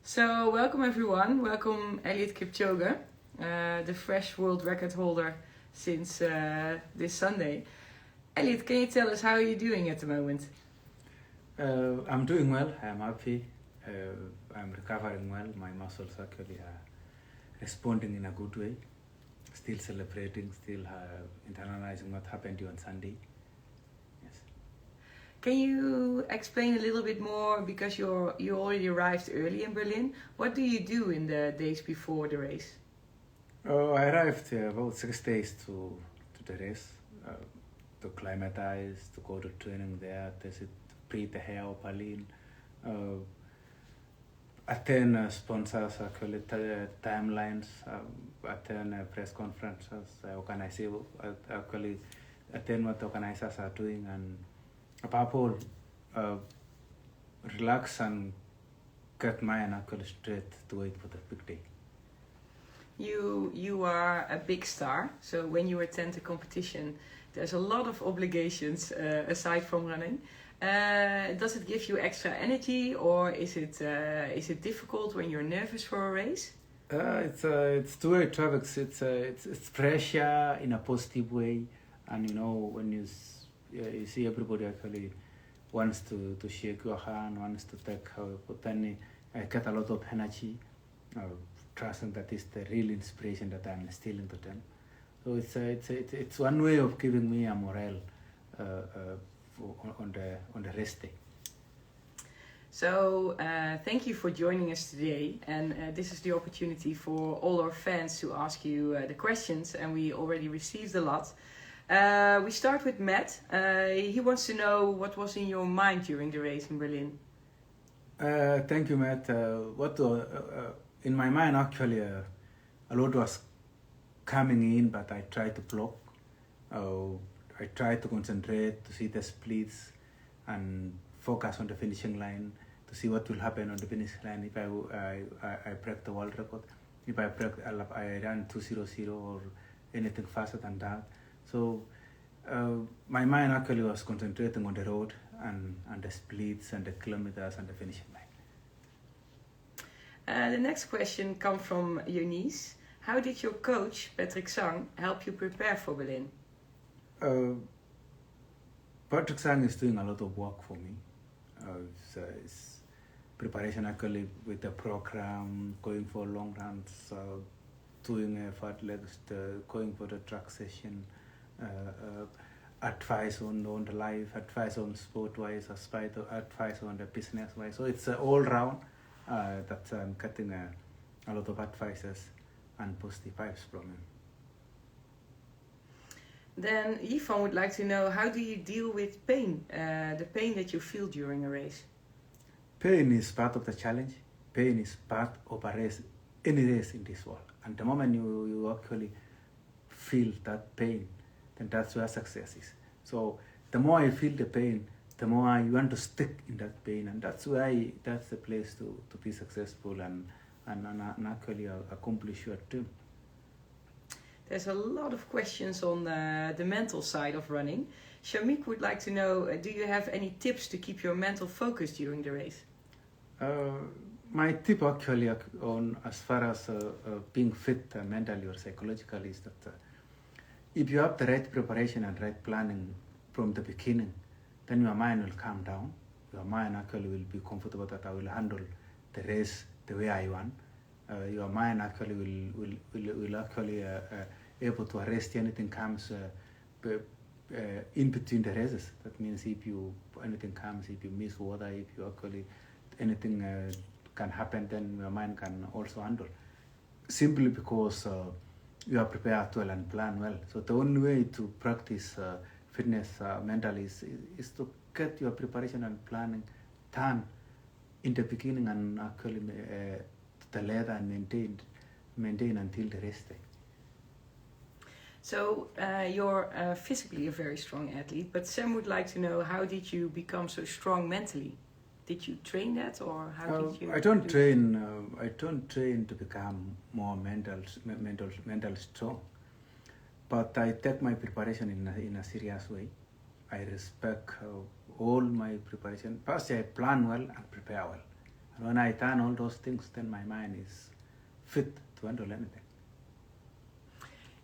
So welcome everyone, welcome Elliot Kipchoge, the fresh world record holder since this Sunday. Elliot, can you tell us how are you doing at the moment? I'm doing well, I'm happy, I'm recovering well, my muscles actually are responding in a good way, still celebrating, still internalizing what happened to you on Sunday. Yes. Can you explain a little bit more, because you already arrived early in Berlin, what do you do in the days before the race? I arrived about 6 days to the race, to climatize, to go to training there, to breathe the air of Berlin, attend sponsors, actually timelines, attend press conferences, organize, actually attend what organizers are doing, and above all, relax and get mind actually straight to wait for the big day. You are a big star, so when you attend a competition, there's a lot of obligations aside from running. Does it give you extra energy, or is it difficult when you're nervous for a race? It's two-way traffic. It's pressure in a positive way, and when you see everybody actually wants to shake your hand, wants to take, but then I get a lot of energy. Trusting that is the real inspiration that I'm instilling to them. So it's one way of giving me a morale on the rest day. So thank you for joining us today, and this is the opportunity for all our fans to ask you the questions, and we already received a lot. We start with Matt. He wants to know what was in your mind during the race in Berlin. Thank you, Matt. In my mind, actually, a lot was coming in, but I tried to block. I tried to concentrate, to see the splits, and focus on the finishing line, to see what will happen on the finishing line if I break the world record, if I run 2:00 or anything faster than that. So my mind actually was concentrating on the road and the splits and the kilometers and the finishing line. The next question comes from Eunice. How did your coach, Patrick Sang, help you prepare for Berlin? Patrick Sang is doing a lot of work for me. It's preparation actually with the program, going for long runs, doing fat legs, going for the track session, advice on the life, advice on sport-wise, advice on the business-wise. So it's all round. That I'm getting a lot of advices and positive vibes from him. Then Yvonne would like to know, how do you deal with pain, the pain that you feel during a race? Pain is part of the challenge. Pain is part of a race, any race in this world. And the moment you actually feel that pain, then that's where success is. So the more I feel the pain, the more you want to stick in that pain, and that's the place to be successful and actually accomplish your dream. There's a lot of questions on the mental side of running. Shamik would like to know, do you have any tips to keep your mental focus during the race? My tip actually on as far as being fit mentally or psychologically is that if you have the right preparation and right planning from the beginning, then your mind will calm down. Your mind actually will be comfortable that I will handle the race the way I want. Your mind actually will actually able to arrest anything comes in between the races. That means if anything comes, if you miss water, if you actually anything can happen, then your mind can also handle. Simply because you are prepared well and plan well. So the only way to practice fitness mentally is to get your preparation and planning done in the beginning and actually the later and maintain until the rest day. So you're physically a very strong athlete, but Sam would like to know, how did you become so strong mentally? Did you train that, or how did you? I don't train to become more mental strong. But I take my preparation in a serious way. I respect all my preparation. First, I plan well and prepare well. And when I done all those things, then my mind is fit to handle anything.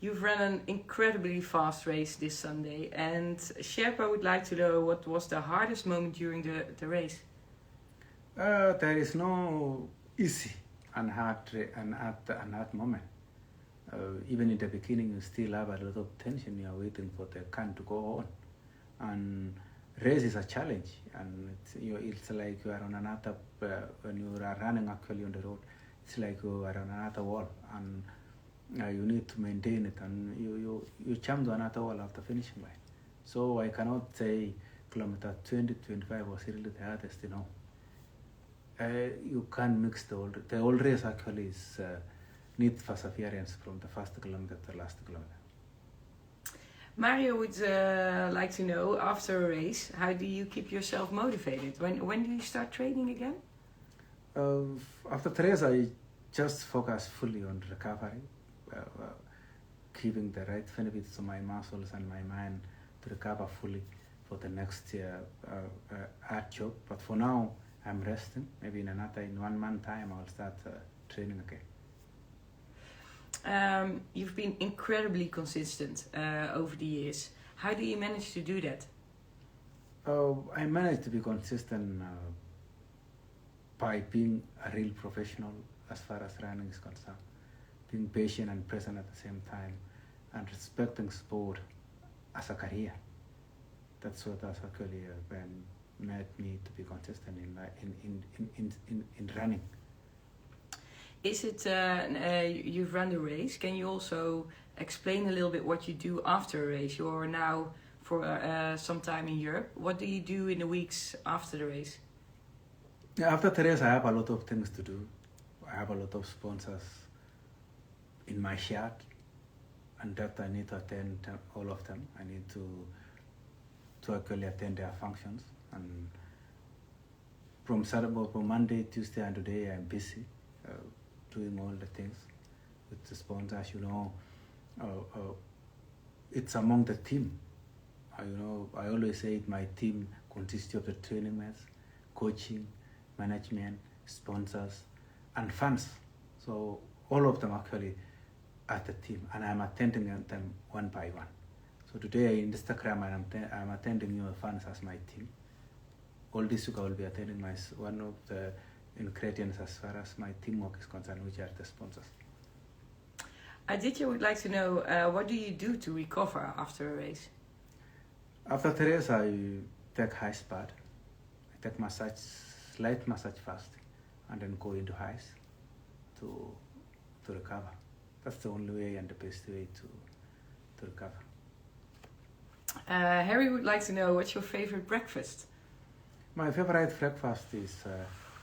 You've run an incredibly fast race this Sunday, and Sherpa would like to know what was the hardest moment during the race. There is no easy and hard moment. Even in the beginning, you still have a lot of tension. You are waiting for the can to go on, and race is a challenge. And it's like you are on another. When you are running actually on the road, it's like you are on another wall, and you need to maintain it, and you jump to another wall after finishing line. So I cannot say kilometer 20-25 was really the hardest. You can't mix the whole race actually is need perseverance from the first kilometer to the last kilometer. Mario would like to know, after a race, how do you keep yourself motivated? When do you start training again? After the race, I just focus fully on recovery, keeping the right benefits to my muscles and my mind to recover fully for the next hard job. But for now, I'm resting. Maybe in 1 month time, I'll start training again. You've been incredibly consistent over the years. How do you manage to do that? I managed to be consistent by being a real professional as far as running is concerned, being patient and present at the same time, and respecting sport as a career. That's what has actually made me to be consistent in running. Is it, you've run the race, can you also explain a little bit what you do after a race? You're now for some time in Europe. What do you do in the weeks after the race? After the race, I have a lot of things to do. I have a lot of sponsors in my shirt, and that I need to attend all of them. I need to actually attend their functions. And from Monday, Tuesday, and today, I'm busy doing all the things with the sponsors. It's among the team. I always say my team consists of the training mates, coaching, management, sponsors, and fans. So all of them actually are the team, and I'm attending them one by one. So today in Instagram, I'm attending your fans as my team. All this week I will be attending one of the ingredients as far as my teamwork is concerned, which are the sponsors. Aditya would like to know, what do you do to recover after a race? After the race, I take ice bath. I take light massage first, and then go into ice to recover. That's the only way and the best way to recover. Harry would like to know, what's your favorite breakfast? My favorite breakfast is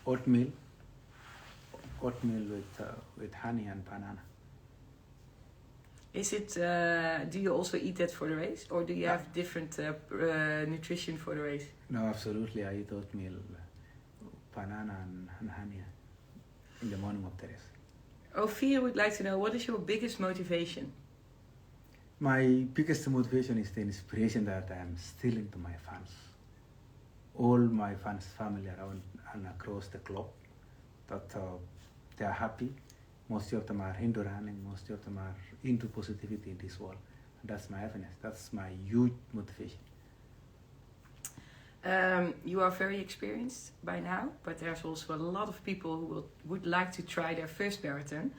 oatmeal with honey and banana. Is it? Do you also eat that for the race, or do you have different nutrition for the race? No, absolutely. I eat oatmeal, banana, and honey in the morning of the race. Ophir would like to know, what is your biggest motivation? My biggest motivation is the inspiration that I am stealing to my fans. All my fans, family around and across the globe, that they are happy. Most of them are into running, most of them are into positivity in this world. And that's my happiness. That's my huge motivation. You are very experienced by now, but there's also a lot of people who would like to try their first marathon.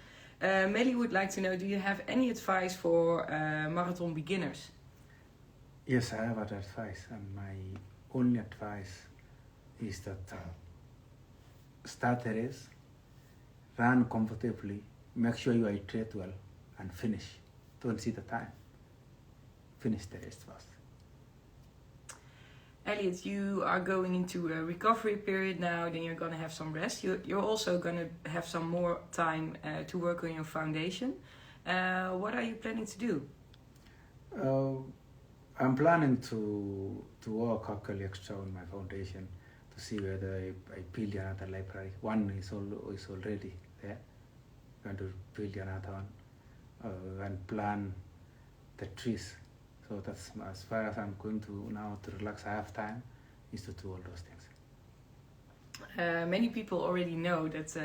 Melly would like to know, do you have any advice for marathon beginners? Yes, I have advice, and my only advice is that start the race, run comfortably, make sure you hydrate well, and finish. Don't see the time. Finish the race first. Elliot, you are going into a recovery period now, then you're going to have some rest. You're also going to have some more time to work on your foundation. What are you planning to do? I'm planning to work actually extra on my foundation to see whether I build another library. One is already there. I'm going to build another one and plan the trees. So that's as far as I'm going to now to relax. I have time is to do all those things. Many people already know that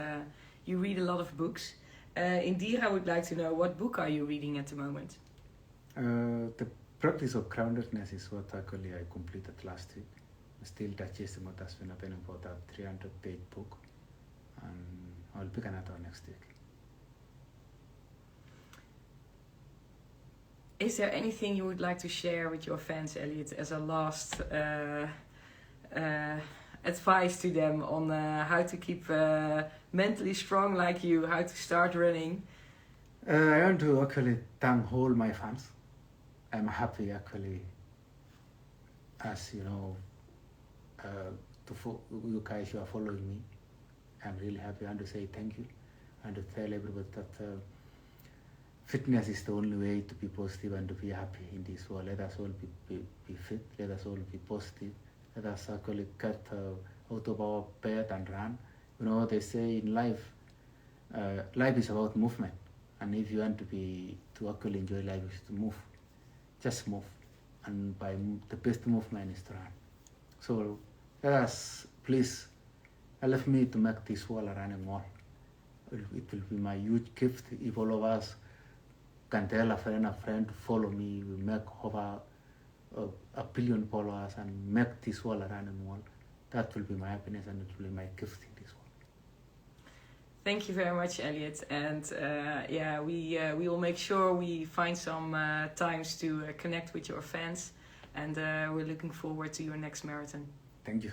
you read a lot of books. Indira would like to know, what book are you reading at the moment? The practice of groundedness is what actually I completed last week. Still digesting what has been happening about that 300-page book, and I'll pick another one next week. Is there anything you would like to share with your fans, Elliot, as a last advice to them on how to keep mentally strong like you, how to start running? I want to actually thank all my fans. I'm happy actually, as you know, you guys who are following me. I'm really happy. I want to say thank you and to tell everybody that fitness is the only way to be positive and to be happy in this world. Let us all be fit. Let us all be positive. Let us actually get out of our bed and run. You know, they say in life, life is about movement. And if you want to actually enjoy life, is to move. Just move. And the best movement is to run. So let us, please, allow me to make this world a running wall. It will be my huge gift if all of us can tell a friend to follow me. We make over a billion followers and make this world a running wall. That will be my happiness and it will be my gift in this world. Thank you very much, Elliot. And we will make sure we find some times to connect with your fans. And we're looking forward to your next marathon. Thank you.